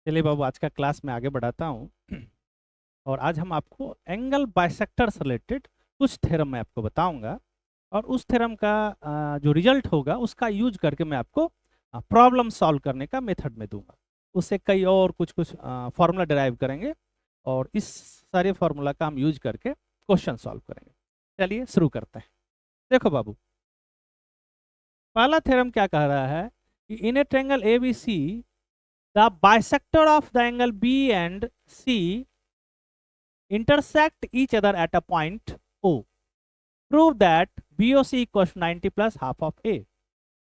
चलिए बाबू, आज का क्लास में आगे बढ़ाता हूँ। और आज हम आपको एंगल बाइसेक्टर से रिलेटेड कुछ थ्योरम मैं आपको बताऊंगा। और उस थ्योरम का जो रिजल्ट होगा उसका यूज करके मैं आपको प्रॉब्लम सॉल्व करने का मेथड में दूंगा। उससे कई और कुछ कुछ फॉर्मूला डिराइव करेंगे और इस सारे फॉर्मूला का हम यूज करके क्वेश्चन सॉल्व करेंगे। चलिए शुरू करते हैं। देखो बाबू, पहला थ्योरम क्या कह रहा है कि in a triangle A B C the bisector of the angle B and C intersect each other at a point O. Prove that BOC equals 90 plus half of A.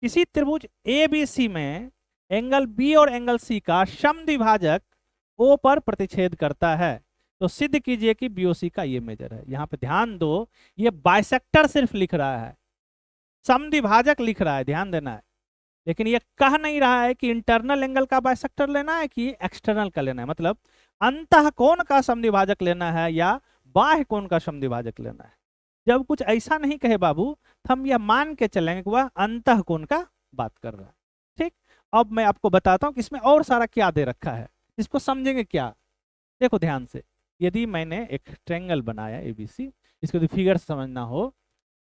किसी त्रिभुज ABC में angle B और angle C का समद्विभाजक O पर प्रतिच्छेद करता है, तो सिद्ध कीजिए कि BOC का ये मेजर है। यहाँ पे ध्यान दो, ये बाइसेक्टर सिर्फ लिख रहा है, समद्विभाजक लिख रहा है, ध्यान देना है। लेकिन ये कह नहीं रहा है कि इंटरनल एंगल का बाइसेक्टर लेना है कि एक्सटर्नल का लेना है, मतलब अंतः कोण का समद्विभाजक लेना है या बाह्य कोण का समद्विभाजक लेना है। जब कुछ ऐसा नहीं कहे बाबू, तो हम यह मान के चलेंगे कि वह अंतः कोण का बात कर रहा है। ठीक, अब मैं आपको बताता हूं कि इसमें और सारा क्या दे रखा है, इसको समझेंगे क्या। देखो ध्यान से, यदि मैंने एक ट्रायंगल बनाया एबीसी, इसको यदि फिगर समझना हो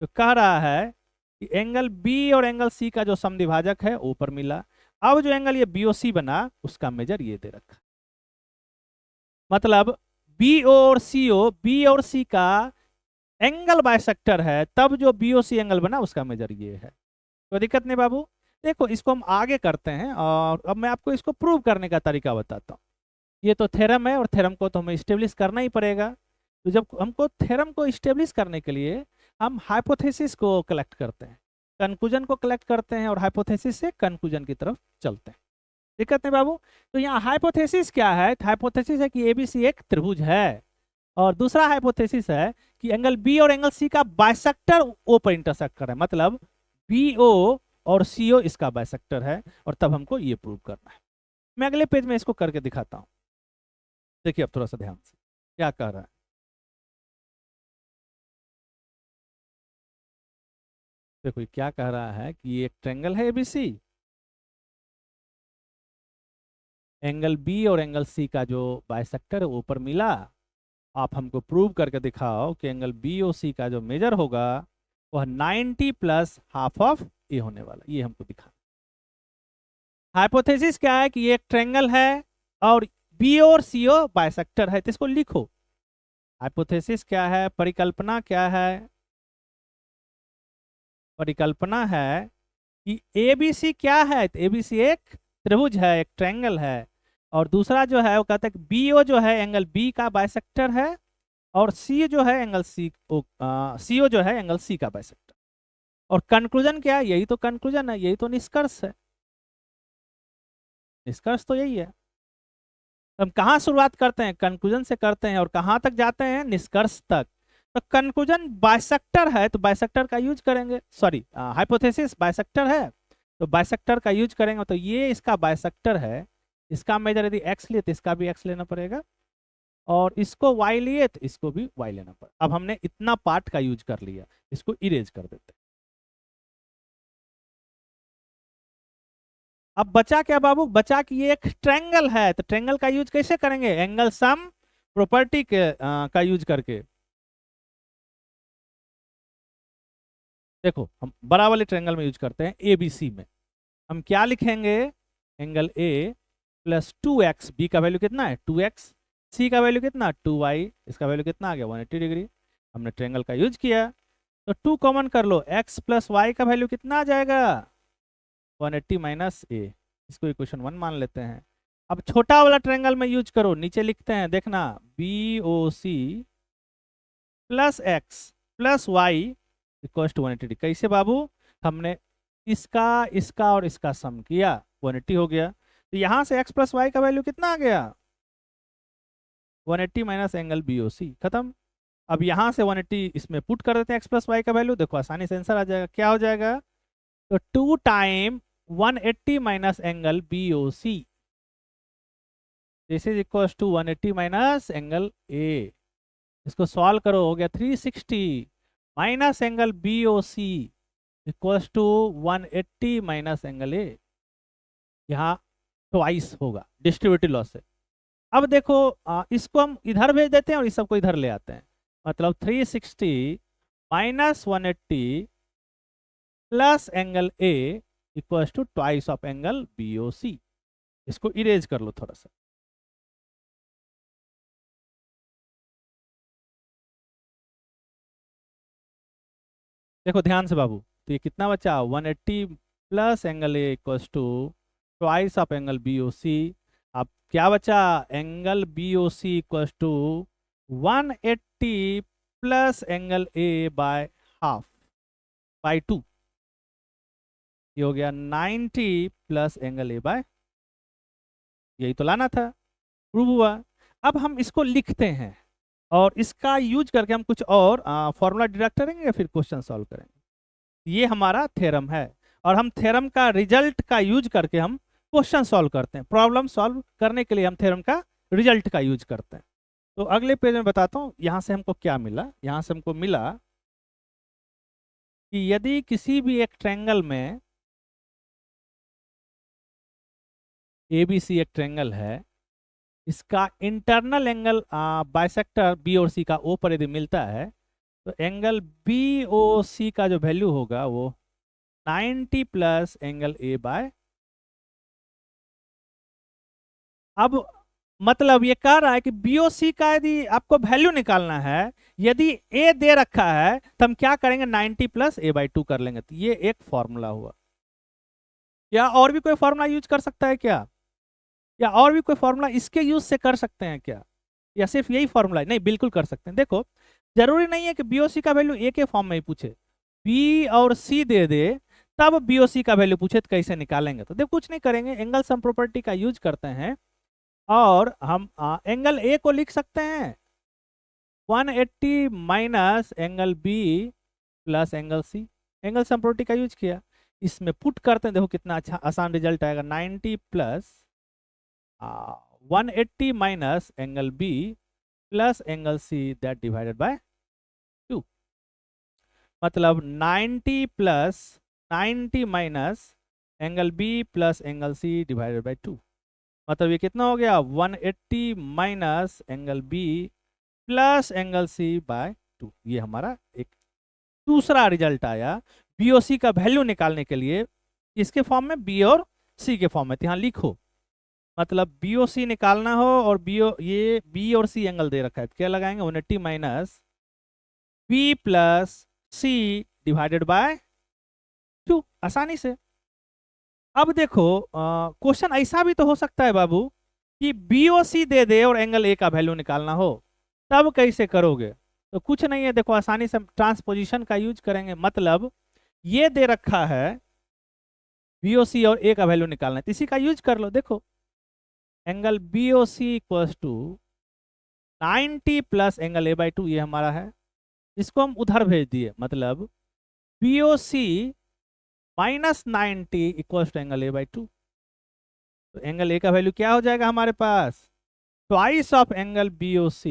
तो कह रहा है कि एंगल बी और एंगल सी का जो समद्विभाजक है ऊपर मिला। अब जो एंगल ये बीओसी बना उसका मेजर ये दे रखा, मतलब बीओ और सीओ, बी और सी का एंगल बाइसेक्टर है, तब जो बीओसी एंगल बना उसका मेजर ये है। कोई दिक्कत नहीं बाबू। देखो इसको हम आगे करते हैं और अब मैं आपको इसको प्रूव करने का तरीका बताता हूँ। ये तो थ्योरम है और थ्योरम को तो हमें स्टेब्लिश करना ही पड़ेगा। तो जब हमको थ्योरम को स्टेब्लिश करने के लिए हम हाइपोथेसिस को कलेक्ट करते हैं, कंक्लूजन को कलेक्ट करते हैं और हाइपोथेसिस से कंक्लूजन की तरफ चलते हैं। दिक्कत नहीं बाबू। तो यहाँ हाइपोथेसिस क्या है? हाइपोथेसिस है कि एबीसी एक त्रिभुज है, और दूसरा हाइपोथेसिस है कि एंगल बी और एंगल सी का बाइसेक्टर ओ पर इंटरसेक्ट कर रहा है, मतलब बीओ और सीओ इसका बाइसेक्टर है, और तब हमको ये प्रूव करना है। मैं अगले पेज में इसको करके दिखाता हूँ। देखिए अब थोड़ा सा ध्यान से क्या कह रहा है। देखो ये क्या कह रहा है कि ये एक ट्रायंगल है एबीसी, एंगल बी और एंगल सी का जो बाइसेक्टर है ऊपर मिला। आप हमको प्रूव करके दिखाओ कि एंगल बी और सी का जो मेजर होगा वह 90 प्लस हाफ ऑफ ए होने वाला, ये हमको दिखा। हाइपोथेसिस क्या है कि ये एक ट्रायंगल है और बी और सी ओ बाइसेक्टर है, तो इसको लिखो। हाइपोथेसिस क्या है, परिकल्पना क्या है? परिकल्पना है कि एबीसी क्या है, तो एबीसी एक त्रिभुज है, एक ट्रायंगल है। और दूसरा जो है वो कहता है कि बीओ जो है एंगल बी का बाइसेक्टर है, और सी जो है एंगल सी सीओ जो है एंगल सी का बाइसेक्टर। और कंक्लूजन क्या है? यही तो कंक्लूजन है, यही तो निष्कर्ष है। निष्कर्ष तो यही है। हम कहाँ शुरुआत करते हैं? कंक्लूजन से करते हैं, और कहाँ तक जाते हैं? निष्कर्ष तक। तो कंक्लूजन बाइसेक्टर है तो बाइसेक्टर का यूज करेंगे, सॉरी हाइपोथेसिस बाइसेक्टर है तो बाइसेक्टर का यूज करेंगे। तो ये इसका बाइसेक्टर है, इसका मेजर यदि एक्स लिए तो इसका भी एक्स लेना पड़ेगा, और इसको वाई लिए तो इसको भी वाई लेना पड़ेगा। अब हमने इतना पार्ट का यूज कर लिया, इसको इरेज कर देते हैं। अब बचा क्या बाबू? बचा कि ये एक ट्रायंगल है, तो ट्रायंगल का यूज कैसे करेंगे? एंगल सम प्रॉपर्टी के का यूज करके। देखो हम बड़ा वाले ट्रायंगल में यूज करते हैं एबीसी में। हम क्या लिखेंगे? Angle A plus 2x, B का वैल्यू कितना है 2x, सी का वैल्यू कितना 2y, इसका वैल्यू कितना आ गया 180 डिग्री। हमने ट्रायंगल का यूज किया, तो 2 कॉमन कर लो, x प्लस वाई का वैल्यू कितना आ जाएगा 180 माइनस ए। इसको इक्वेशन 1 मान लेते हैं। अब छोटा वाला ट्रायंगल में यूज करो, नीचे लिखते हैं, देखना B O C plus x plus y equals to 180 degree. कैसे बाबू? हमने इसका इसका और इसका सम किया, 180 हो गया। तो यहाँ से x प्लस वाई का वैल्यू कितना आ गया 180 माइनस एंगल बी ओ सी, खत्म। अब यहाँ से 180 इसमें पुट कर देते हैं x प्लस वाई का वैल्यू, देखो आसानी से आंसर आ जाएगा। क्या हो जाएगा? तो 2 time 180 minus angle B O C, this is equal to 180 minus angle A. इसको सॉल्व करो, हो गया 360 minus angle B O C equals to 180 minus angle A. यहाँ ट्वाइस होगा डिस्ट्रीब्यूटिव लॉस से। अब देखो इसको हम इधर भेज देते हैं और इस सबको इधर ले आते हैं, मतलब 360 minus 180 plus angle A equal to twice of angle BOC। इसको इरेज कर लो थोड़ा सा। देखो ध्यान से बाबू, तो ये कितना बचा, 180 plus angle A equal to twice of angle BOC। अब क्या बचा, angle BOC equal to 180 plus angle A by half by 2, ये हो गया 90 प्लस एंगल ए बाय, यही तो लाना था, प्रूव हुआ। अब हम इसको लिखते हैं और इसका यूज करके हम कुछ और फॉर्मूला डिडक्ट करेंगे या फिर क्वेश्चन सॉल्व करेंगे। ये हमारा थ्योरम है और हम थ्योरम का रिजल्ट का यूज करके हम क्वेश्चन सॉल्व करते हैं। प्रॉब्लम सॉल्व करने के लिए हम थ्योरम का रिजल्ट का यूज करते हैं। तो अगले पेज में बताता हूँ यहाँ से हमको क्या मिला। यहाँ से हमको मिला कि यदि किसी भी एक ट्रायंगल में ABC एक ट्रायंगल है, इसका इंटरनल एंगल बाइसेक्टर बी और सी का ओ पर यदि मिलता है, तो एंगल BOC का जो वैल्यू होगा वो 90 प्लस एंगल ए बाय। अब मतलब ये कह रहा है कि BOC का यदि आपको वैल्यू निकालना है, यदि ए दे रखा है तो हम क्या करेंगे, 90 प्लस ए बाई 2 कर लेंगे। तो ये एक फॉर्मूला हुआ। या और भी कोई फॉर्मूला यूज कर सकता है क्या, या और भी कोई फॉर्मूला इसके यूज से कर सकते हैं क्या, या सिर्फ यही फॉर्मूला है? नहीं, बिल्कुल कर सकते हैं। देखो जरूरी नहीं है कि BOC का वैल्यू ए के फॉर्म में ही पूछे, B और C दे दे तब BOC का वैल्यू पूछे तो कैसे निकालेंगे। तो देखो कुछ नहीं करेंगे, एंगल सम प्रॉपर्टी का यूज करते हैं और हम एंगल ए को लिख सकते हैं 180 minus angle B plus angle C। Angle sum property का यूज किया, इसमें पुट करते हैं, देखो कितना अच्छा आसान रिजल्ट आएगा। 90 plus 180 minus angle B plus angle C that divided by 2, मतलब 90 plus 90 minus angle B plus angle C divided by 2, मतलब ये कितना हो गया, 180 minus angle B plus angle C by 2। ये हमारा एक दूसरा रिजल्ट आया BOC का वैल्यू निकालने के लिए। इसके फॉर्म में B और C के फॉर्म में, तो यहाँ लिखो, मतलब BOC निकालना हो और ये B और C एंगल दे रखा है, तो क्या लगाएंगे, 180 minus B plus C divided by 2, आसानी से। अब देखो क्वेश्चन ऐसा भी तो हो सकता है बाबू कि BOC दे दे और एंगल ए का वैल्यू निकालना हो, तब कैसे करोगे? तो कुछ नहीं है, देखो आसानी से ट्रांसपोजिशन का यूज करेंगे। मतलब ये दे रखा है BOC और ए का वैल्यू निकालना है, तो इसी का यूज कर लो। देखो angle BOC equals to 90 plus angle A by 2, ये हमारा है। इसको हम उधर भेज दिए, मतलब BOC minus 90 equals to angle A by 2। तो एंगल ए का वैल्यू क्या हो जाएगा हमारे पास, twice of angle BOC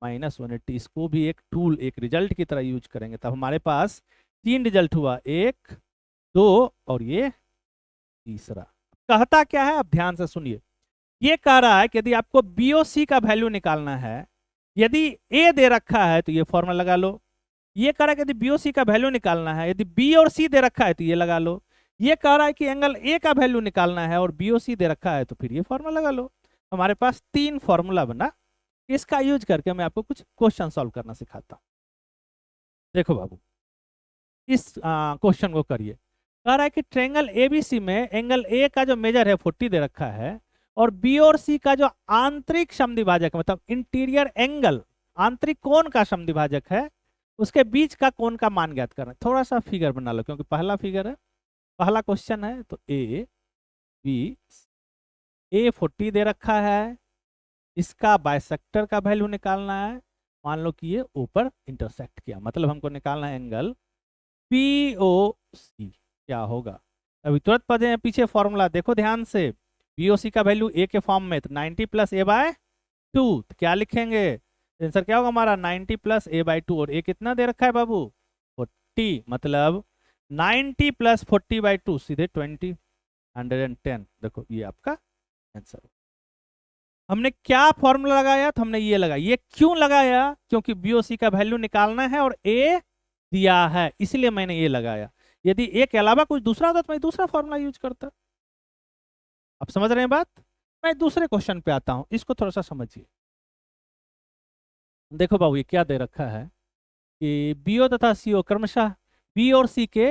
minus 180। इसको भी एक टूल, एक रिजल्ट की तरह यूज करेंगे, तब हमारे पास 3 रिजल्ट हुआ, 1 2 और ये तीसरा। कहता क्या है, अब ध्यान से सुनिए। ये कह रहा है कि यदि आपको BOC का वैल्यू निकालना है, यदि ए दे रखा है तो ये फॉर्मूला लगा लो। ये कह रहा है कि यदि BOC का वैल्यू निकालना है, यदि B और C दे रखा है तो ये लगा लो। ये कह रहा है कि एंगल ए का वैल्यू निकालना है और BOC दे रखा है, तो फिर ये फॉर्मूला लगा लो। हमारे पास 3 फॉर्मूला बना। इसका यूज करके मैं आपको कुछ क्वेश्चन सॉल्व करना सिखाता हूँ। देखो बाबू, इस क्वेश्चन को करिए। कह रहा है कि ट्रायंगल ABC में एंगल ए का जो मेजर है 40 दे रखा है और B और C का जो आंतरिक समद्विभाजक मतलब इंटीरियर एंगल, आंतरिक कोण का समद्विभाजक है, उसके बीच का कोण का मान ज्ञात करना है। थोड़ा सा फिगर बना लो क्योंकि पहला फिगर है, पहला क्वेश्चन है। तो A B A 40 दे रखा है, इसका बाइसेक्टर का वैल्यू निकालना है। मान लो कि ये ऊपर इंटरसेक्ट किया, मतलब हमको निकालना है एंगल BOC क्या होगा। अभी तुरंत पढ़े पीछे फॉर्मूला, देखो ध्यान से। BOC का वैल्यू ए के फॉर्म में, तो 90 प्लस ए बाय 2, तो क्या लिखेंगे, आंसर क्या होगा हमारा 90 प्लस ए बाई 2। और ए कितना दे रखा है बाबू, 40, मतलब 90 प्लस 40 बाई 2 सीधे 20, 110। देखो ये आपका आंसर। हमने क्या फॉर्मूला लगाया, तो हमने ये लगाया। ये क्यों लगाया? क्योंकि बीओसी का वैल्यू निकालना है और ए दिया है, इसलिए मैंने ये लगाया। यदि ए के अलावा कुछ दूसरा होता तो मैं दूसरा फॉर्मूला यूज करता। आप समझ रहे हैं बात? मैं दूसरे क्वेश्चन पे आता हूं, इसको थोड़ा सा समझिए। देखो बाबू, ये क्या दे रखा है कि बीओ तथा सीओ क्रमशः बी और सी के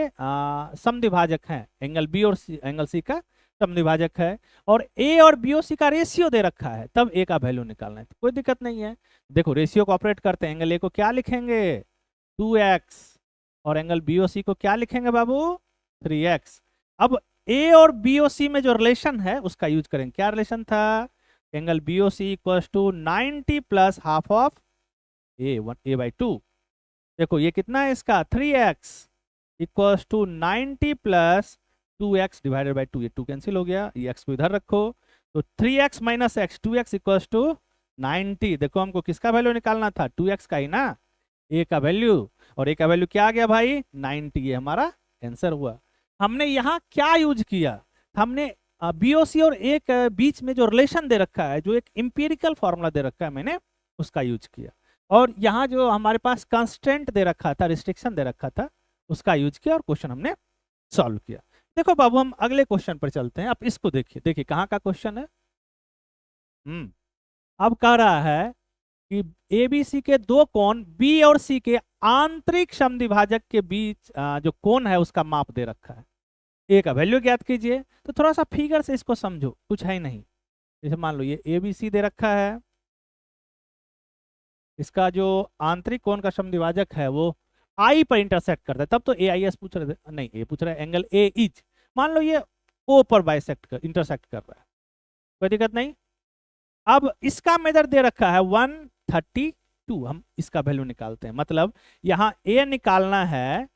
समद्विभाजक हैं। एंगल बी और सी, एंगल सी का समद्विभाजक है, और ए और बी और सी का रेशियो दे रखा है, तब ए का वैल्यू निकालना है। तो कोई दिक्कत नहीं है। देखो रेशियो को ऑपरेट करते हैं। एंगल ए को क्या लिखेंगे? 2x, और एंगल बी और सी को क्या लिखेंगे बाबू? 3x। अब ए और बी और सी में जो रिलेशन है उसका यूज करेंगे। क्या रिलेशन था? एंगल बी और C equal to 90 plus half of a/2। देखो ये कितना है इसका? 3x equals to 90 plus 2x divided by 2। ये 2 कैंसिल हो गया, ये x को इधर रखो, तो 3x minus x, 2x equals to 90। देखो हमको किसका वैल्यू निकालना था? 2x का ही ना, a का वैल्यू। और a का वैल्यू क्या आ गया भाई? 90। ये हमारा आंसर हुआ। हमने यहाँ क्या यूज किया? हमने बीओसी और ए के बीच में जो रिलेशन दे रखा है, जो एक इंपीरिकल फॉर्मूला दे रखा है, मैंने उसका यूज किया। और यहाँ जो हमारे पास कंस्टेंट दे रखा था, रिस्ट्रिक्शन दे रखा था, उसका यूज किया और क्वेश्चन हमने सॉल्व किया। देखो बाबू, हम अगले क्वेश्चन पर चलते हैं। अब इसको देखिए, देखिए कहाँ का क्वेश्चन है। अब कह रहा है कि एबीसी के दो कोण बी और सी के आंतरिक समद्विभाजक के बीच जो कोण है उसका माप दे रखा है। ए का वैल्यू ज्ञात कीजिए। तो थोड़ा सा फिगर से इसको समझो, कुछ है ही नहीं। जैसे मान लो ये एबीसी दे रखा है, इसका जो आंतरिक कोण का समद्विभाजक है वो आई पर इंटरसेक्ट करता है। तब तो ए आई एस पूछ रहे थे, नहीं ये पूछ रहा है एंगल ए इज। मान लो ये ओ पर बाइसेक्ट कर, इंटरसेक्ट कर रहा है, कोई दिक्कत नहीं। अब इसका मेजर दे रखा है 132। हम इसका वैल्यू निकालते हैं, मतलब यहाँ ए निकालना है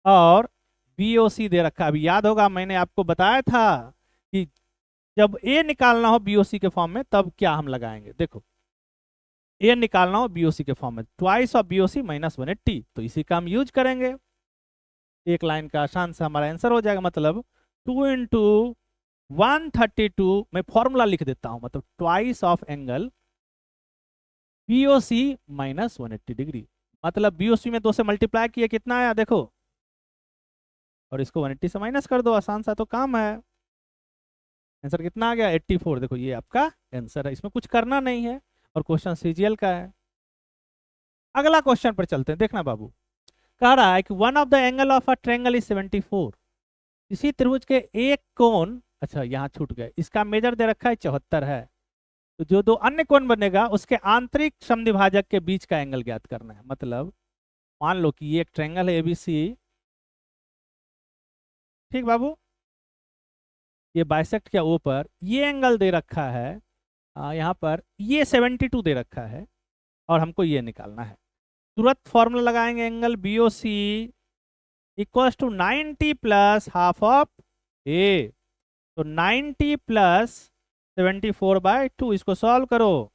और बीओसी दे रखा है। अभी याद होगा मैंने आपको बताया था कि जब ए निकालना हो बीओसी के फॉर्म में तब क्या हम लगाएंगे। देखो ए निकालना हो बीओसी के फॉर्म में, ट्वाइस ऑफ बीओसी माइनस 180, तो इसी का हम यूज करेंगे। एक लाइन का आसान से हमारा आंसर हो जाएगा। मतलब 2 इंटू 132, मैं फॉर्मूला लिख देता हूं, मतलब twice of angle BOC minus 180 degree. मतलब बीओसी में 2 से मल्टीप्लाई किया, कितना आया देखो, और इसको 180 से माइनस कर दो, आसान सा तो काम है। आंसर कितना आ गया? 84। देखो ये आपका आंसर है, इसमें कुछ करना नहीं है, और क्वेश्चन सीजीएल का है। अगला क्वेश्चन पर चलते हैं। देखना बाबू, कह रहा है कि one of the angle of a triangle is 74। इसी त्रिभुज के एक कोण, अच्छा यहाँ छूट गए, इसका मेजर दे रखा है 74 है। तो जो दो अन्य कोण बनेगा उसके आंतरिक समद्विभाजक के बीच का एंगल ज्ञात करना है। मतलब मान लो कि ये एक ट्रायंगल है एबीसी, ठीक बाबू, ये बाइसेक्ट के ऊपर ये एंगल दे रखा है, यहाँ पर ये 72 दे रखा है, और हमको ये निकालना है। तुरंत फॉर्मूला लगाएंगे। Angle BOC equals to 90 plus half of A, तो 90 प्लस 74/2, इसको सॉल्व करो,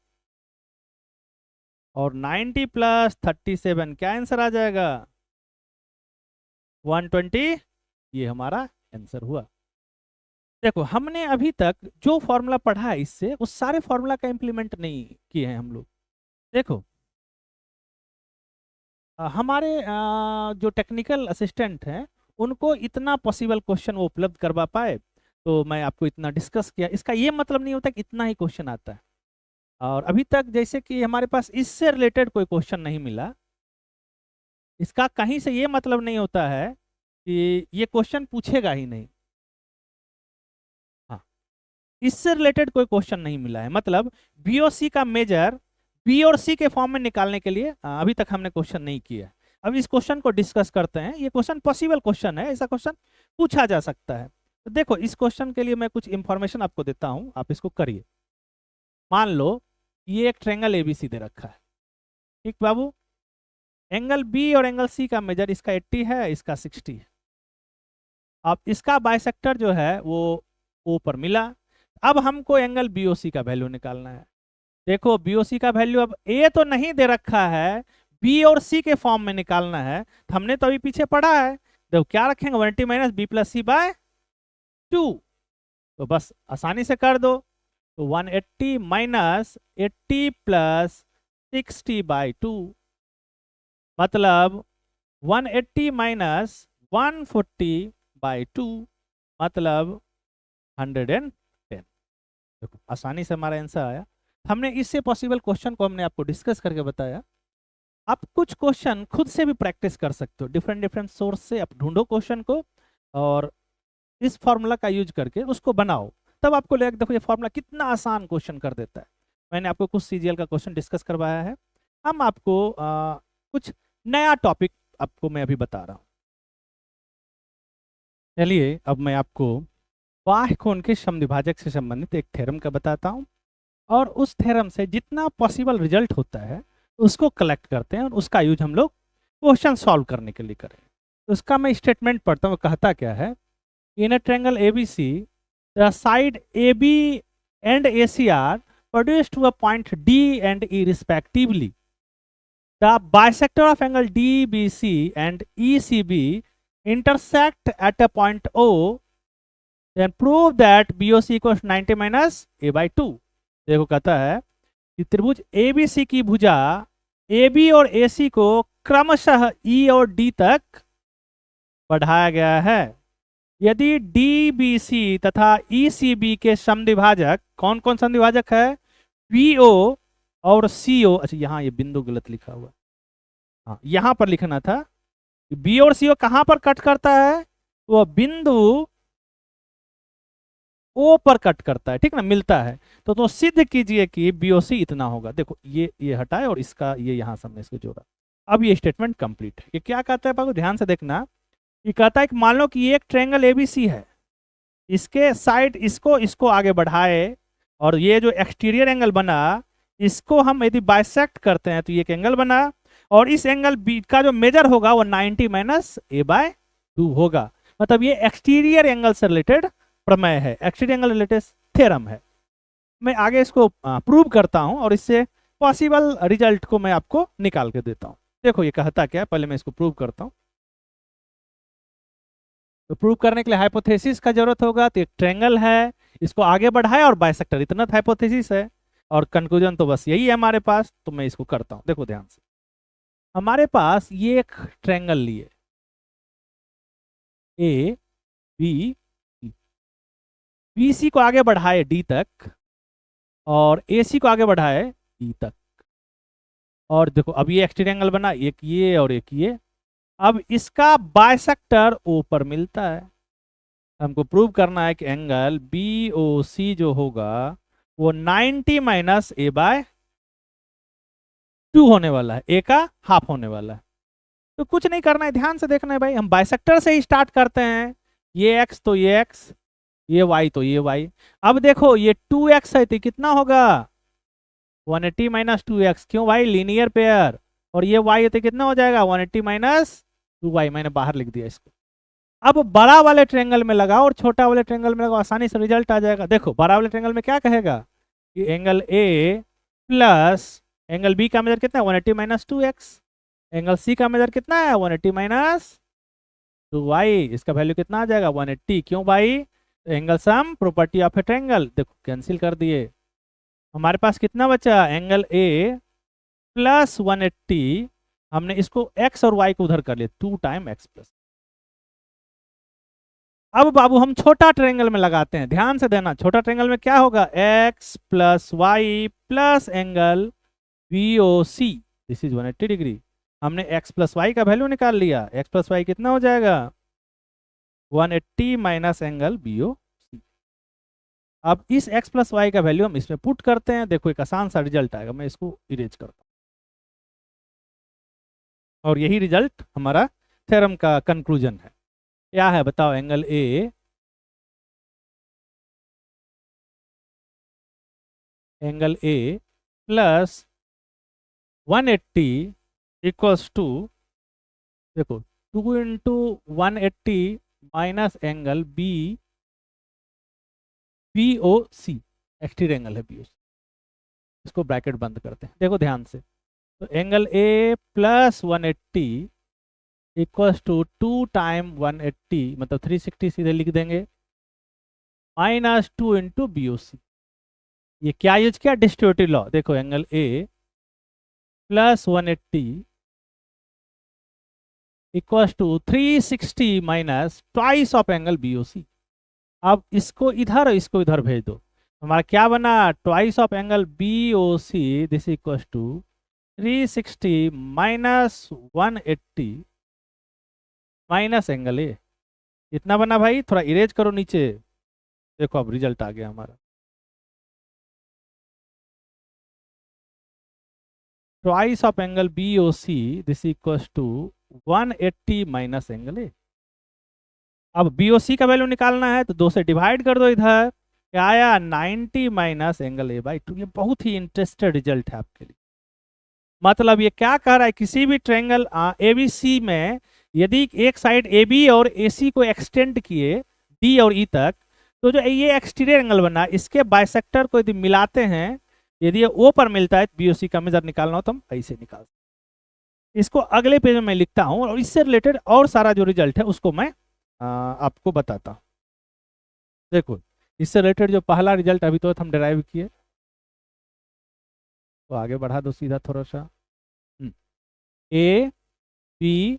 और 90 प्लस 37, क्या आंसर आ जाएगा? 120। ये हमारा आंसर हुआ। देखो हमने अभी तक जो फॉर्मूला पढ़ा है इससे, उस सारे फॉर्मूला का इंप्लीमेंट नहीं किए हैं हम लोग। देखो हमारे जो टेक्निकल असिस्टेंट हैं उनको इतना पॉसिबल क्वेश्चन वो उपलब्ध करवा पाए, तो मैं आपको इतना डिस्कस किया। इसका ये मतलब नहीं होता कि इतना ही क्वेश्चन आता है, और अभी तक जैसे कि हमारे पास इससे रिलेटेड कोई क्वेश्चन नहीं मिला, इसका कहीं से ये मतलब नहीं होता है कि ये क्वेश्चन पूछेगा ही नहीं। हाँ, इससे रिलेटेड कोई क्वेश्चन नहीं मिला है, मतलब बी और सी का मेजर बी और सी के फॉर्म में निकालने के लिए अभी तक हमने क्वेश्चन नहीं किया। अब इस क्वेश्चन को डिस्कस करते हैं। ये क्वेश्चन पॉसिबल क्वेश्चन है, ऐसा क्वेश्चन पूछा जा सकता है। तो देखो इस क्वेश्चन के लिए मैं कुछ इंफॉर्मेशन आपको देता हूं, आप इसको करिए। मान लो ये एक ट्रायंगल एबीसी दे रखा है, ठीक बाबू। एंगल बी और एंगल सी का मेजर, इसका 80 है, इसका 60 है। अब इसका बाइसेक्टर जो है वो ओ पर मिला। अब हमको एंगल बीओसी का वैल्यू निकालना है। देखो बीओसी का वैल्यू अब ए तो नहीं दे रखा है, बी और सी के फॉर्म में निकालना है। तो हमने तो अभी पीछे पढ़ा है, देखो क्या रखेंगे, 180 माइनस बी प्लस सी बाय 2, तो बस आसानी से कर दो। तो 180 माइनस 80 प्लस 60/2 मतलब 180 माइनस 140/2 मतलब 110। देखो आसानी से हमारा आंसर आया। हमने इससे पॉसिबल क्वेश्चन को हमने आपको डिस्कस करके बताया। आप कुछ क्वेश्चन खुद से भी प्रैक्टिस कर सकते हो, डिफरेंट डिफरेंट सोर्स से आप ढूंढो क्वेश्चन को और इस फॉर्मूला का यूज करके उसको बनाओ, तब आपको लगेगा देखो ये फॉर्मूला कितना आसान क्वेश्चन कर देता है। मैंने आपको कुछ सीजीएल का क्वेश्चन डिस्कस करवाया है। हम आपको कुछ नया टॉपिक आपको मैं अभी बता रहा हूँ। चलिए अब मैं आपको बाह्य कोण के समद्विभाजक से संबंधित एक थ्योरम का बताता हूँ और उस थ्योरम से जितना पॉसिबल रिजल्ट होता है उसको कलेक्ट करते हैं और उसका यूज हम लोग क्वेश्चन सॉल्व करने के लिए करें। तो उसका मैं स्टेटमेंट पढ़ता हूँ, कहता क्या है। In a triangle ABC the side AB and AC are produced to a point D and E respectively. The bisector of angle DBC and ECB intersect at a point O. Then prove that BOC equals 90 minus A/2। देखो कहता है कि त्रिभुज ABC की भुजा AB और AC को क्रमशः E और D तक बढ़ाया गया है यदि DBC तथा ECB के समद्विभाजक, कौन कौन समद्विभाजक है, BO और CO। अच्छा यहाँ ये बिंदु गलत लिखा हुआ, हाँ यहाँ पर लिखना था। B और CO कहाँ पर कट करता है, वो बिंदु O पर कट करता है, ठीक ना, मिलता है। तो सिद्ध कीजिए कि BOC इतना होगा। देखो ये हटाए और इसका ये यहाँ सामने इसको जोड़ा। अब ये स्टेटमेंट कंप्लीट है। ये क्या कहता है बाबू, ध्यान से देखना। ये कहता है कि मान लो कि ये एक ट्रायंगल ABC है, इसके साइड इसको आगे बढ़ाए और ये जो एक्सटीरियर एंगल बना इसको हम यदि बाइसेक्ट करते हैं तो ये एक एंगल बना और इस एंगल बी का जो मेजर होगा वो 90 माइनस A/2 होगा। मतलब ये एक्सटीरियर एंगल से रिलेटेड प्रमेय है, एक्सटीरियर एंगल रिलेटेड थ्योरम है। मैं आगे इसको प्रूव करता हूं और इससे पॉसिबल रिजल्ट को मैं आपको निकाल के देता हूं। देखो ये कहता क्या है, पहले मैं इसको प्रूव करता हूं। तो प्रूव करने के लिए हाइपोथेसिस का जरूरत होगा। तो एक ट्रायंगल है, इसको आगे बढ़ाए और बाइसेक्टर, इतना हाइपोथेसिस है और कंक्लूजन तो बस यही है हमारे पास। तो मैं इसको करता हूं। देखो ध्यान से, हमारे पास ये एक ट्रायंगल लिए ABC, BC को आगे बढ़ाए D तक और AC को आगे बढ़ाए E तक। और देखो अब ये एक्सटीरियर एंगल बना, एक ये और एक ये। अब इसका बाइसेक्टर O पर मिलता है। हमको प्रूव करना है कि एंगल BOC जो होगा वो 90 माइनस A/2 होने वाला है, A का हाफ होने वाला है। तो कुछ नहीं करना है, ध्यान से देखना है भाई। हम बाइसेक्टर से ही स्टार्ट करते हैं। ये x तो ये x, ये y तो ये y। अब देखो ये 2x है तो कितना होगा 180 माइनस 2x, क्यों भाई, लीनियर पेयर। और ये y है तो कितना हो जाएगा 180 माइनस 2y। मैंने बाहर लिख दिया इसको। अब बड़ा वाले ट्रायंगल में लगाओ और छोटा वाले ट्रायंगल में लगाओ, आसानी से रिजल्ट आ जाएगा। देखो बड़ा वाले ट्रायंगल में क्या कहेगा कि angle A plus angle B का मेजर कितना है 180 माइनस 2x, एंगल C का मेजर कितना है 180 माइनस 2y। इसका वैल्यू कितना आ जाएगा 180। क्यों भाई, angle sum property of A triangle. देखो कैंसिल कर दिए, हमारे पास कितना बचा एंगल A प्लस 180। हमने इसको x और y को उधर कर लिया 2 टाइम x प्लस। अब बाबू हम छोटा ट्रायंगल में लगाते हैं, ध्यान से देना। छोटा ट्रायंगल में क्या होगा x plus y plus angle BOC, this is 180 degree. हमने x प्लस वाई का वैल्यू निकाल लिया, x प्लस वाई कितना हो जाएगा 180 माइनस एंगल BOC। अब इस x प्लस वाई का वैल्यू हम इसमें पुट करते हैं। देखो एक आसान सा रिजल्ट आएगा, मैं इसको इरेज करता हूं और यही रिजल्ट हमारा थ्योरम का कंक्लूजन है। क्या है बताओ, angle A plus 180 equals to, देखो 2 into 180 minus angle BOC, exterior angle है BOC। इसको ब्रैकेट बंद करते हैं। देखो ध्यान से, तो angle A plus 180 equals to 2 time 180 मतलब 360 सीधे लिख देंगे माइनस 2 इंटू BOC। ये क्या यूज किया, डिस्ट्रीब्यूटिव लॉ। देखो angle A plus 180 equal to 360 minus twice of angle BOC। अब इसको इधर और इसको इधर भेज दो, हमारा क्या बना, twice of angle BOC this equal to 360 minus 180 minus angle A. इतना बना भाई, थोड़ा इरेज करो नीचे। देखो अब रिजल्ट आ गया हमारा, twice of angle BOC this equal to 180 minus angle A. अब BOC का वैल्यू निकालना है तो 2 से डिवाइड कर दो, इधर क्या आया 90 माइनस एंगल A/2। ये बहुत ही इंटरेस्टेड रिजल्ट है आपके लिए। मतलब ये क्या कह रहा है, किसी भी ट्रायंगल ABC में यदि एक साइड AB और AC को एक्सटेंड किए D और E तक, तो जो ये एक्सटीरियर एंगल बना इसके बाइसेक्टर को यदि मिलाते हैं, यदि ये O पर मिलता है तो BOC का मेजर निकालना हो तो हम ऐसे निकाल सकते हैं। इसको अगले पेज में मैं लिखता हूँ और इससे रिलेटेड और सारा जो रिजल्ट है उसको मैं आपको बताता हूँ। देखो इससे रिलेटेड जो पहला रिजल्ट अभी तो हम डिराइव किए, तो आगे बढ़ा दो सीधा थोड़ा सा। ABCDE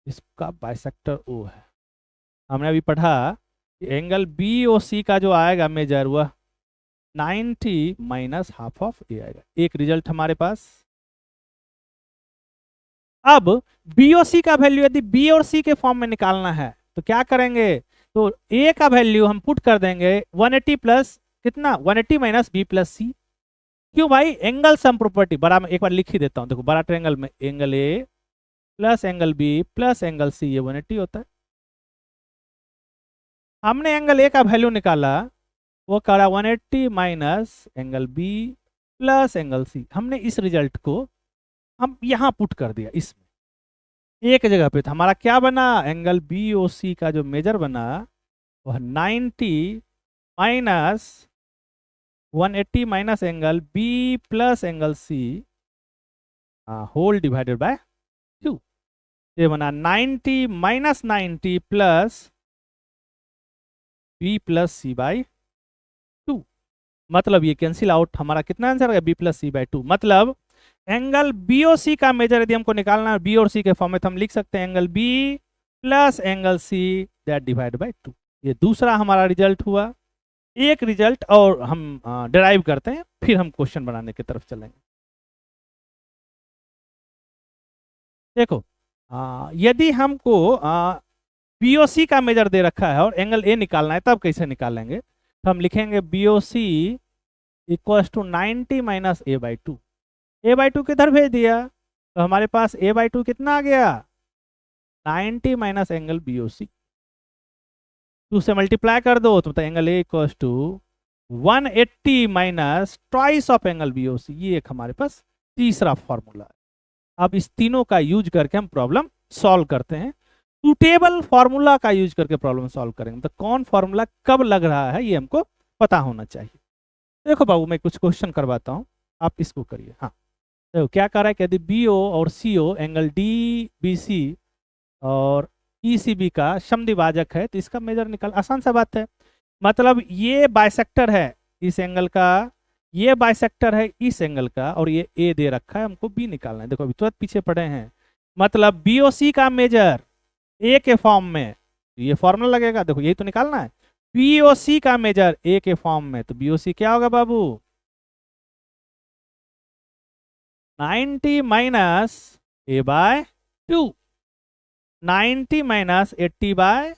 इसका बाइसेक्टर O है। हमने अभी पढ़ा कि एंगल BOC का जो आएगा मेजर वह 90 माइनस हाफ ऑफ A आएगा। एक रिजल्ट हमारे पास। अब BOC का वैल्यू यदि B और C के फॉर्म में निकालना है तो क्या करेंगे, तो A का वैल्यू हम पुट कर देंगे 180 प्लस कितना, 180 माइनस B प्लस C। क्यों भाई, एंगल सम प्रॉपर्टी बड़ा, मैं एक बार लिख ही देता हूं। देखो बड़ा ट्रायंगल में angle A plus angle B plus angle C ये 180 होता है। हमने एंगल A का वैल्यू निकाला, वो करा 180 minus angle B plus angle C। हमने इस रिजल्ट को हम यहां पुट कर दिया, इसमें एक जगह पे था। हमारा क्या बना, एंगल BOC का जो मेजर बना वह 90 minus 180 minus angle B plus angle C whole divided by 2। ये बना 90 minus 90 plus B plus C by 2। मतलब ये कैंसिल आउट, हमारा कितना आंसर है, B प्लस C बाई 2। मतलब एंगल BOC का मेजर यदि हमको निकालना है B और C के फॉर्म में, तो हम लिख सकते हैं angle B plus angle C that divide by 2। ये दूसरा हमारा रिजल्ट हुआ। एक रिजल्ट और हम डिराइव करते हैं, फिर हम क्वेश्चन बनाने की तरफ चलेंगे। देखो यदि हमको BOC का मेजर दे रखा है और एंगल A निकालना है, तब कैसे निकालेंगे, तो हम लिखेंगे BOC equal to 90 minus A/2। A/2 किधर भेज दिया, तो हमारे पास A/2 कितना आ गया, 90 माइनस एंगल BOC। 2 से मल्टीप्लाई कर दो तो angle A equal to 180 minus twice of angle BOC। ये एक हमारे पास तीसरा फॉर्मूला है। अब इस तीनों का यूज करके हम प्रॉब्लम सॉल्व करते हैं। सुटेबल फॉर्मूला का यूज करके प्रॉब्लम सॉल्व करेंगे, तो कौन फॉर्मूला कब लग रहा है ये हमको पता होना चाहिए। देखो बाबू मैं कुछ क्वेश्चन करवाता हूँ, आप इसको करिए। हाँ देखो क्या कर रहा है कि यदि BO और CO एंगल DBC और ECB का समद्विभाजक है तो इसका मेजर निकाल, आसान सा बात है। मतलब ये बाइसेक्टर है इस एंगल का, ये बाइसेक्टर है इस एंगल का, और ये A दे रखा है, हमको B निकालना है। देखो अभी तुरंत पीछे पड़े हैं। मतलब BOC का मेजर A के फॉर्म में, ये फॉर्मूला लगेगा, देखो यही तो निकालना है। BOC का मेजर A के फॉर्म में, तो BOC क्या होगा बाबू, 90 माइनस A/2, 90 माइनस 80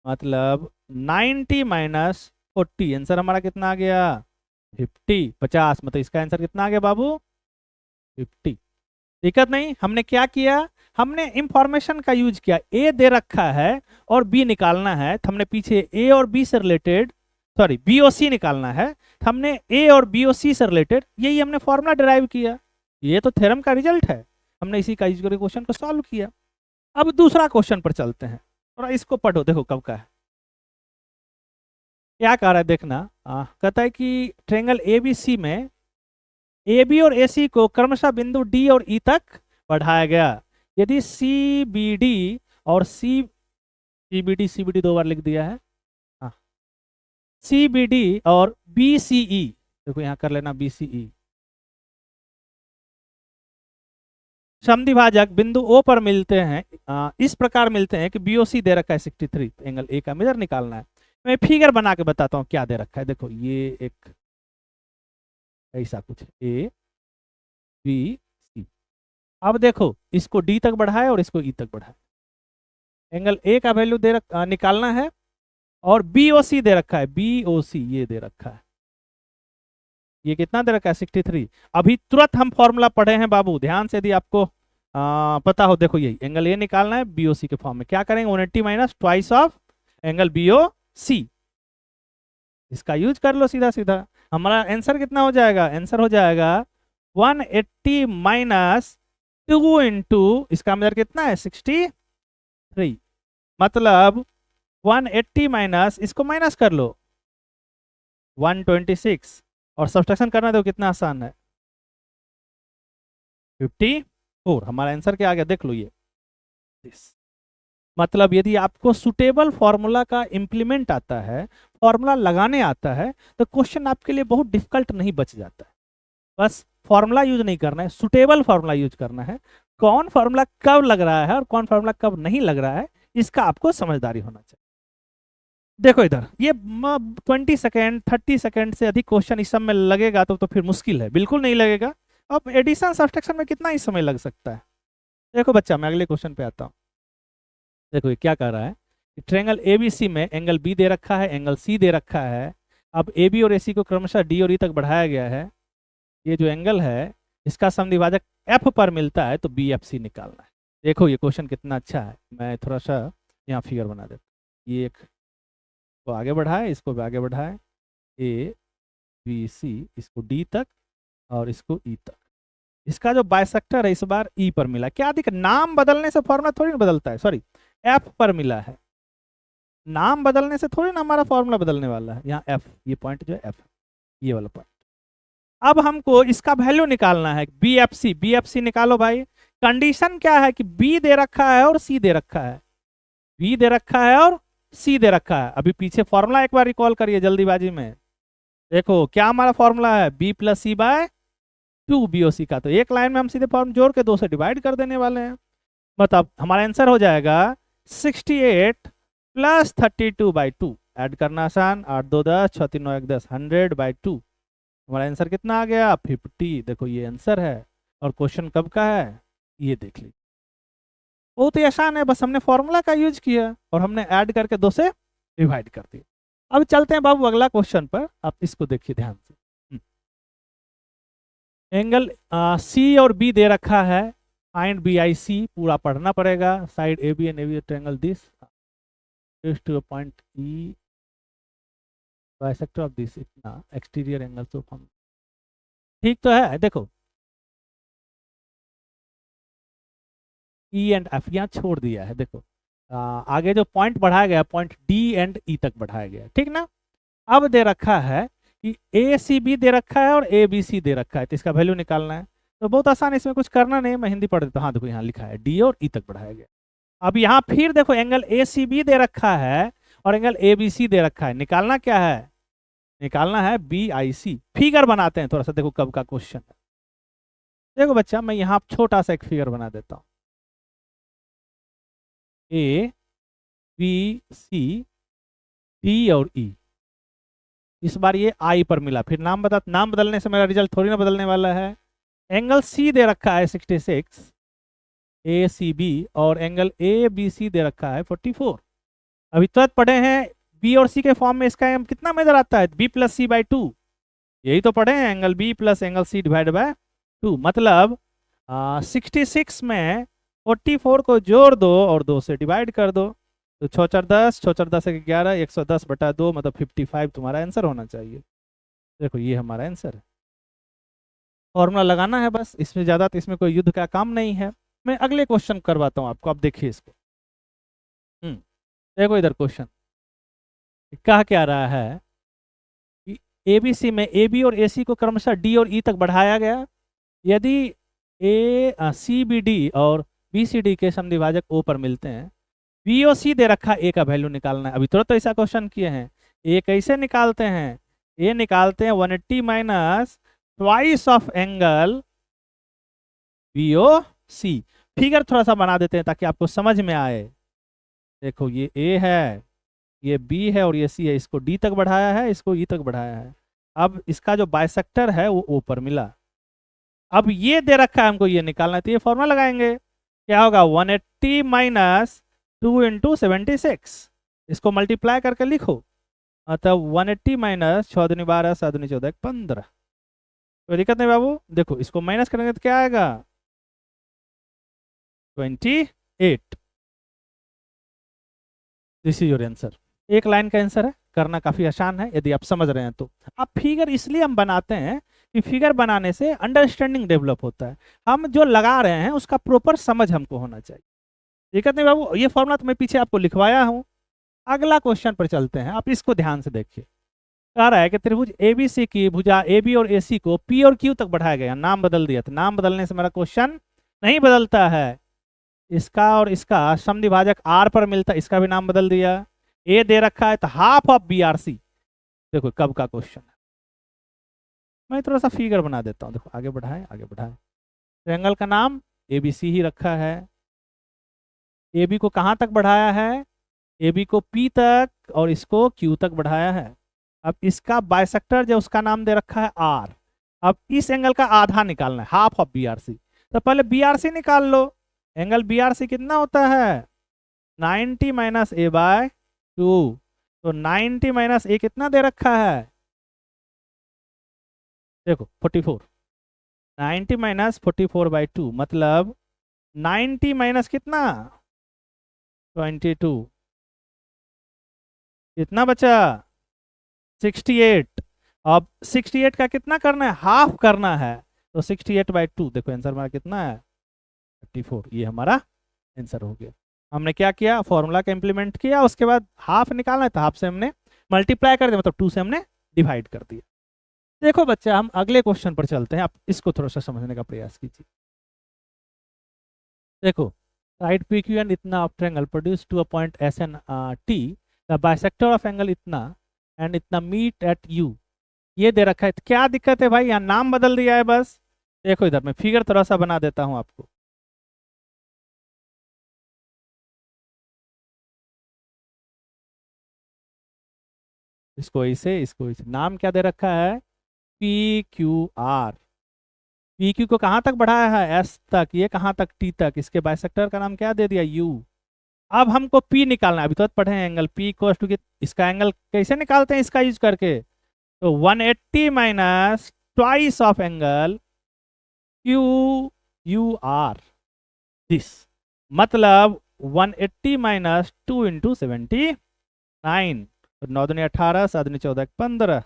मतलब 90 माइनस 40। आंसर हमारा कितना आ गया, 50। मतलब इसका आंसर कितना आ गया बाबू, 50। दिक्कत नहीं, हमने क्या किया, हमने इंफॉर्मेशन का यूज किया। A दे रखा है और B निकालना है, तो हमने पीछे A और B से रिलेटेड, सॉरी BOC निकालना है, तो हमने A और BOC से रिलेटेड यही हमने फॉर्मूला डिराइव किया। ये तो थ्योरम का रिजल्ट है, हमने इसी का यूज करके क्वेश्चन को सॉल्व किया। अब दूसरा क्वेश्चन पर चलते हैं, थोड़ा इसको पढ़ो, देखो कब का है, क्या कह रहा है देखना। कहता है कि ट्रायंगल ABC में AB और AC को क्रमशः बिंदु D और E तक बढ़ाया गया। यदि CBD और CBD दो बार लिख दिया है। हाँ, CBD और BCE, देखो यहाँ कर लेना BCE। समद्विभाजक बिंदु O पर मिलते हैं, इस प्रकार मिलते हैं कि BOC दे रखा है 63, एंगल A का मेजर निकालना है। मैं फिगर बना के बताता हूँ क्या दे रखा है। देखो ये एक ऐसा कुछ ABC। अब देखो इसको D तक बढ़ाए और इसको E तक बढ़ाए, एंगल A का वैल्यू निकालना है, और BOC दे रखा है, BOC ये दे रखा है, ये कितना दे रखा है 63। अभी तुरंत हम फॉर्मूला पढ़े हैं बाबू, ध्यान से यदि आपको पता हो, देखो यही एंगल ए निकालना है BOC के फॉर्म में, क्या करेंगे 180 minus twice of angle BOC, इसका यूज कर लो सीधा सीधा। हमारा आंसर कितना हो जाएगा, आंसर हो जाएगा 180 माइनस 2 इंटू इसका मेजर कितना है 63, मतलब 180 माइनस इसको माइनस कर लो 126, और सब्सट्रैक्शन करना दो, कितना आसान है 54। हमारा आंसर क्या आ गया देख लो ये। मतलब यदि आपको सुटेबल फॉर्मूला का इंप्लीमेंट आता है, फॉर्मूला लगाने आता है, तो क्वेश्चन आपके लिए बहुत डिफिकल्ट नहीं बच जाता है। बस फॉर्मूला यूज नहीं करना है, सुटेबल फॉर्मूला यूज करना है। कौन फॉर्मूला कब लग रहा है और कौन फॉर्मूला कब नहीं लग रहा है, इसका आपको समझदारी होना चाहिए। देखो इधर ये 20 सेकेंड 30 सेकेंड से अधिक क्वेश्चन इस सब में लगेगा तो फिर मुश्किल है, बिल्कुल नहीं लगेगा। अब एडिशन सब्सट्रैक्शन में कितना ही समय लग सकता है। देखो बच्चा मैं अगले क्वेश्चन पे आता हूँ। देखो ये क्या कह रहा है, ट्रायंगल ABC में एंगल B दे रखा है, एंगल C दे रखा है। अब AB और AC को क्रमशः D और E तक बढ़ाया गया है। ये जो एंगल है इसका समद्विभाजक F पर मिलता है, तो BFC निकालना है। देखो ये क्वेश्चन कितना अच्छा है, मैं थोड़ा सा यहाँ फिगर बना देता हूँ। ये एक को आगे बढ़ाए, इसको भी आगे बढ़ाए, ABC, इसको D तक और इसको E तक। इसका जो बाइसेक्टर है इस बार E पर मिला। क्या दिक्कत, नाम बदलने से फॉर्मूला थोड़ी ना बदलता है, सॉरी F पर मिला है, नाम बदलने से थोड़ी ना हमारा फॉर्मूला बदलने वाला है। यहाँ F, ये पॉइंट जो है F, ये वाला पॉइंट। अब हमको इसका वैल्यू निकालना है BFC निकालो भाई। कंडीशन क्या है कि B दे रखा है और C दे रखा है, B दे रखा है और C दे रखा है। अभी पीछे फॉर्मूला एक बार रिकॉल करिए जल्दीबाजी में। देखो क्या हमारा फॉर्मूला है, B plus C by 2 BOC का, तो एक लाइन में हम सीधे फॉर्म जोड़ के 2 से डिवाइड कर देने वाले हैं। मतलब हमारा आंसर हो जाएगा 68 प्लस 32 बाई 2, ऐड करना आसान, 8 2 10, 6 3 9 1 10, 100 बाई 2। हमारा आंसर कितना आ गया 50। देखो ये आंसर है, और क्वेश्चन कब का है ये देख लीजिए। बहुत ही आसान है, बस हमने फॉर्मूला का यूज किया और हमने ऐड करके 2 से डिवाइड कर दिया। अब चलते हैं बाबू अगला क्वेश्चन पर, आप इसको देखिए ध्यान से। एंगल C और B दे रखा है, फाइंड BIC, पूरा पढ़ना पड़ेगा। Side AB and AB triangle this to a point E, bisector of this, इतना एक्सटीरियर एंगल तो हम ठीक तो है। देखो E एंड F यहाँ छोड़ दिया है, देखो आगे जो पॉइंट बढ़ाया गया पॉइंट D एंड E तक बढ़ाया गया, ठीक ना। अब दे रखा है कि ACB दे रखा है और ABC दे रखा है, तो इसका वैल्यू निकालना है। तो बहुत आसान, इसमें कुछ करना नहीं, मैं हिंदी पढ़ देता हूँ। हाँ देखो यहाँ लिखा है D और E तक बढ़ाया गया। अब यहाँ फिर देखो एंगल ACB दे रखा है और एंगल ABC दे रखा है, निकालना क्या है, निकालना है BIC। फिगर बनाते हैं थोड़ा सा, देखो कब का क्वेश्चन है। देखो बच्चा मैं यहाँ छोटा सा एक फिगर बना देता हूँ, ABC D और E, इस बार ये I पर मिला, फिर नाम बदलने से मेरा रिजल्ट थोड़ी ना बदलने वाला है। एंगल C दे रखा है 66 ACB, और एंगल ABC दे रखा है 44। अभी तुरंत पढ़े हैं B और C के फॉर्म में इसका कितना मेजर आता है, B प्लस C बाई 2, यही तो पढ़े हैं, angle B plus angle C divide by 2। मतलब 66 में 44 को जोड़ दो और 2 से डिवाइड कर दो, तो 6 4 10, 6 4 10 11, 110 बटा 2, मतलब 55 तुम्हारा आंसर होना चाहिए। देखो ये हमारा आंसर है। फॉर्मूला लगाना है बस, इसमें ज़्यादा तो इसमें कोई युद्ध का काम नहीं है। मैं अगले क्वेश्चन करवाता हूँ आपको, आप देखिए इसको। देखो इधर क्वेश्चन कहा क्या रहा है कि ABC में AB और AC को क्रमशः D और E तक बढ़ाया गया। यदि CBD और BCD के समद्विभाजक O पर मिलते हैं, बीओसी दे रखा ए का वैल्यू निकालना है। अभी तो ऐसा क्वेश्चन किए हैं। ए कैसे निकालते हैं? ए निकालते हैं 180 minus twice of angle BOC. Figure थोड़ा सा बना देते हैं ताकि आपको समझ में आए। देखो ये ए है, ये बी है और ये सी है। इसको डी तक बढ़ाया है, इसको ई तक बढ़ाया है। अब इसका जो बाइसेक्टर है वो ओ पर मिला। अब ये दे रखा है हमको, ये निकालना है, तो ये फॉर्मूला लगाएंगे। क्या होगा? 180 माइनस 2 × 76। इसको मल्टीप्लाई करके लिखो। मतलब 180 माइनस 6 दूनी 12 7 दूनी 14 15। कोई दिक्कत नहीं बाबू। देखो इसको माइनस करेंगे तो क्या आएगा? 28। This is your answer. एक लाइन का आंसर है, करना काफी आसान है यदि आप समझ रहे हैं तो। अब फिगर इसलिए हम बनाते हैं कि फिगर बनाने से अंडरस्टैंडिंग डेवलप होता है। हम जो लगा रहे हैं उसका प्रॉपर समझ हमको होना चाहिए। दिक्कत नहीं बाबू, ये फॉर्मूला तो मैं पीछे आपको लिखवाया हूँ। अगला क्वेश्चन पर चलते हैं, आप इसको ध्यान से देखिए। कह रहा है कि त्रिभुज एबीसी की भुजा AB और AC को P और Q तक बढ़ाया गया। नाम बदल दिया, तो नाम बदलने से मेरा क्वेश्चन नहीं बदलता है। इसका और इसका समद्विभाजक R पर मिलता है, इसका भी नाम बदल दिया। A दे रखा है तो हाफ ऑफ BRC। देखो कब का क्वेश्चन है। मैं थोड़ा सा फिगर बना देता हूँ। देखो आगे बढ़ाए, आगे बढ़ाए। ट्रायंगल का नाम ABC ही रखा है। AB को कहाँ तक बढ़ाया है? AB को P तक और इसको Q तक बढ़ाया है। अब इसका बाइसेक्टर जो उसका नाम दे रखा है R। अब इस एंगल का आधा निकालना है, हाफ ऑफ BRC। तो पहले BRC निकाल लो। एंगल BRC कितना होता है? 90 माइनस A/2। तो 90 माइनस A कितना दे रखा है? देखो 44। 90 माइनस 44/2 मतलब 90 माइनस कितना? 22। कितना बचा? 68। अब 68 का कितना करना है? हाफ करना है। तो 68/2। देखो आंसर हमारा कितना है? 34। ये हमारा आंसर हो गया। हमने क्या किया? फॉर्मूला का इंप्लीमेंट किया, उसके बाद हाफ निकालना है तो हाफ से हमने मल्टीप्लाई कर दिया, मतलब 2 से हमने डिवाइड कर दिया। देखो बच्चा, हम अगले क्वेश्चन पर चलते हैं। आप इसको थोड़ा सा समझने का प्रयास कीजिए। देखो साइड PQ एंड इतना of triangle produce to a point SNT, the bisector of angle इतना एंड इतना मीट एट U। ये दे रखा है, तो क्या दिक्कत है भाई? यहाँ नाम बदल दिया है बस। देखो इधर मैं फिगर थोड़ा सा बना देता हूँ आपको। इसको ऐसे, इसको ऐसे। नाम क्या दे रखा है? PQR। PQ को कहाँ तक बढ़ाया है? S तक। ये कहाँ तक? T तक। इसके बाइसेक्टर का नाम क्या दे दिया? U। अब हमको P निकालना है। अभी तो पढ़े हैं एंगल P इक्वल टू, इसका एंगल कैसे निकालते हैं इसका यूज करके? तो 180 minus twice of angle QUR this. मतलब 180 माइनस 2 × 79। 9 दूनी 18 7 दूनी 14 15।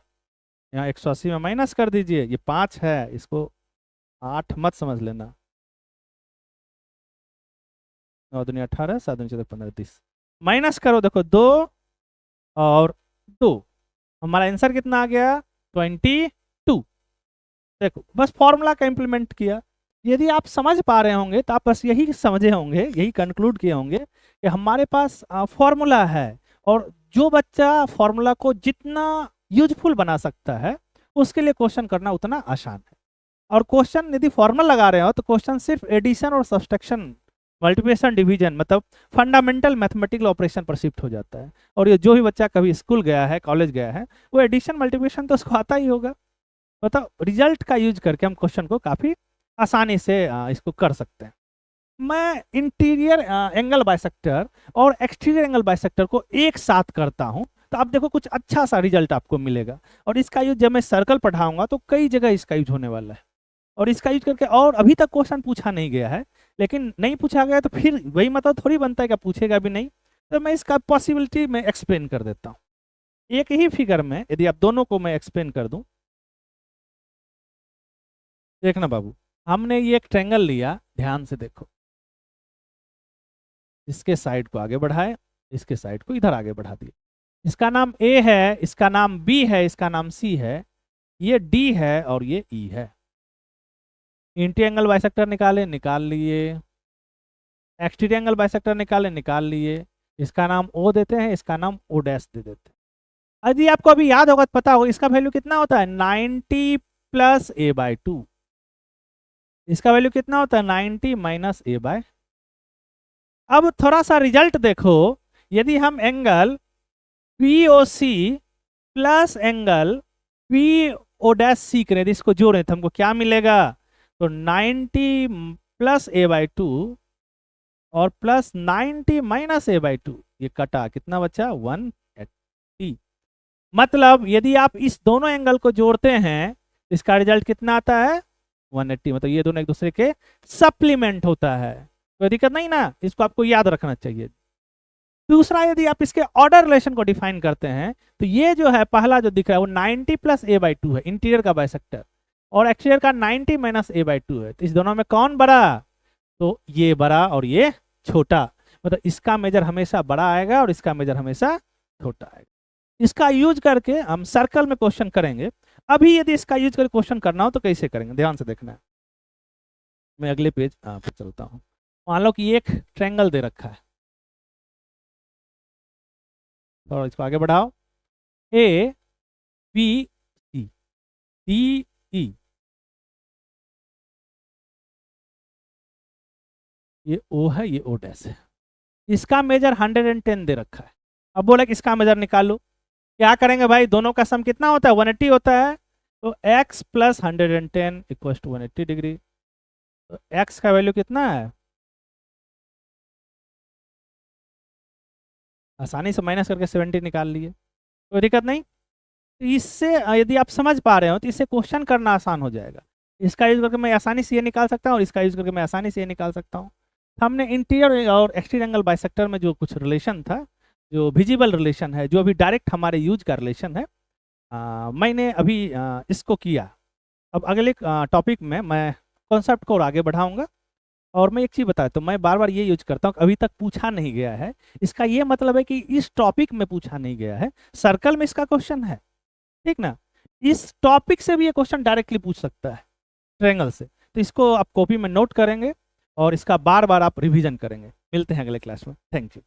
यहाँ 180 में माइनस कर दीजिए। ये 5 है, इसको 8 मत समझ लेना। 9 दूनी 18 7 दूनी 14 15 30। माइनस करो, देखो 2 और 2। हमारा आंसर कितना आ गया? 22। देखो बस फॉर्मूला का इंप्लीमेंट किया। यदि आप समझ पा रहे होंगे तो आप बस यही समझे होंगे, यही कंक्लूड किए होंगे कि हमारे पास फॉर्मूला है। और जो बच्चा फॉर्मूला को जितना यूजफुल बना सकता है उसके लिए क्वेश्चन करना उतना आसान है। और क्वेश्चन यदि फॉर्मूला लगा रहे हो तो क्वेश्चन सिर्फ एडिशन और सब्सट्रैक्शन, मल्टीप्लिकेशन, डिवीजन, मतलब फंडामेंटल मैथमेटिकल ऑपरेशन पर शिफ्ट हो जाता है। और ये जो भी बच्चा कभी स्कूल गया है, कॉलेज गया है, वो एडिशन मल्टीप्लिकेशन तो उसको आता ही होगा। मतलब रिजल्ट का यूज करके हम क्वेश्चन को काफ़ी आसानी से इसको कर सकते हैं। मैं इंटीरियर एंगल बाइसेक्टर और एक्सटीरियर एंगल बाइसेक्टर को एक साथ करता हूं, तो आप देखो कुछ अच्छा सा रिजल्ट आपको मिलेगा। और इसका यूज जब मैं सर्कल पढ़ाऊंगा तो कई जगह इसका यूज होने वाला है। और इसका यूज करके, और अभी तक क्वेश्चन पूछा नहीं गया है, लेकिन नहीं पूछा गया तो फिर वही मतलब थोड़ी बनता है कि पूछेगा भी नहीं। तो मैं इसका पॉसिबिलिटी में एक्सप्लेन कर देता हूँ एक ही फिगर में। यदि आप दोनों को मैं एक्सप्लेन कर दूं, देखना बाबू, हमने ये एक ट्रायंगल लिया, ध्यान से देखो। इसके साइड को आगे बढ़ाए, इसके साइड को इधर आगे बढ़ा दिए। इसका नाम A है, इसका नाम B है, इसका नाम C है, ये D है और ये E है। इंटीरियर एंगल बाइसेक्टर निकाले, निकाल लिए। एक्सटीरियर एंगल बाइसेक्टर निकाले, निकाल लिए। इसका नाम ओ देते हैं, इसका नाम ओ डैश दे देते हैं। यदि आपको अभी याद होगा तो पता होगा इसका वैल्यू कितना होता है 90 प्लस ए बाई टू। इसका वैल्यू कितना होता है 90 माइनस ए बाय। अब थोड़ा सा रिजल्ट देखो, यदि हम angle P O C plus angle P O dash C करें, इसको जोड़ें तो हमको क्या मिलेगा, तो 90 प्लस ए बाई टू और plus 90 minus A by two, ये कटा कितना बचा 180। मतलब यदि आप इस दोनों एंगल को जोड़ते हैं इसका रिजल्ट कितना आता है 180। मतलब ये दोनों एक दूसरे के सप्लीमेंट होता है, कोई दिक्कत नहीं ना, इसको आपको याद रखना चाहिए। दूसरा, यदि आप इसके ऑर्डर रिलेशन को डिफाइन करते हैं तो ये जो है पहला जो दिख रहा है वो 90 प्लस ए बाई टू है, इंटीरियर का बाइसेक्टर, और एक्सटीरियर का 90 माइनस ए बाई टू है। तो इस दोनों में कौन बड़ा, तो ये बड़ा और ये छोटा। मतलब इसका मेजर हमेशा बड़ा आएगा और इसका मेजर हमेशा छोटा आएगा। इसका यूज करके हम सर्कल में क्वेश्चन करेंगे। अभी यदि इसका यूज करके क्वेश्चन करना हो तो कैसे करेंगे, ध्यान से देखना है। मैं अगले पेज पे चलता हूँ। मान लो कि एक ट्रायंगल दे रखा है, और इसको आगे बढ़ाओ, ए बी सी डी ई, ये ओ है ये ओ डैश है, इसका मेजर 110 दे रखा है। अब बोला कि इसका मेजर निकालो, क्या करेंगे भाई, दोनों का सम कितना होता है 180 होता है, तो x plus 110 equal to 180 degree. तो x का वैल्यू कितना है, आसानी से माइनस करके 70 निकाल लिए, कोई दिक्कत नहीं। तो इससे यदि आप समझ पा रहे हो तो इससे क्वेश्चन करना आसान हो जाएगा। इसका यूज करके मैं आसानी से ये निकाल सकता हूँ और इसका यूज करके मैं आसानी से ये निकाल सकता हूँ। हमने इंटीरियर और एक्सटीरियर एंगल बाइसेक्टर में जो कुछ रिलेशन था, जो विजिबल रिलेशन है, जो अभी डायरेक्ट हमारे यूज का रिलेशन है, मैंने अभी इसको किया। अब अगले टॉपिक में मैं कॉन्सेप्ट को और आगे बढ़ाऊंगा। और मैं एक चीज़ बताया, तो मैं बार बार ये यूज करता हूँ, अभी तक पूछा नहीं गया है, इसका ये मतलब है कि इस टॉपिक में पूछा नहीं गया है, सर्कल में इसका क्वेश्चन है, ठीक ना। इस टॉपिक से भी ये क्वेश्चन डायरेक्टली पूछ सकता है ट्रायंगल से। तो इसको आप कॉपी में नोट करेंगे और इसका बार बार आप रिवीजन करेंगे। मिलते हैं अगले क्लास में, थैंक यू।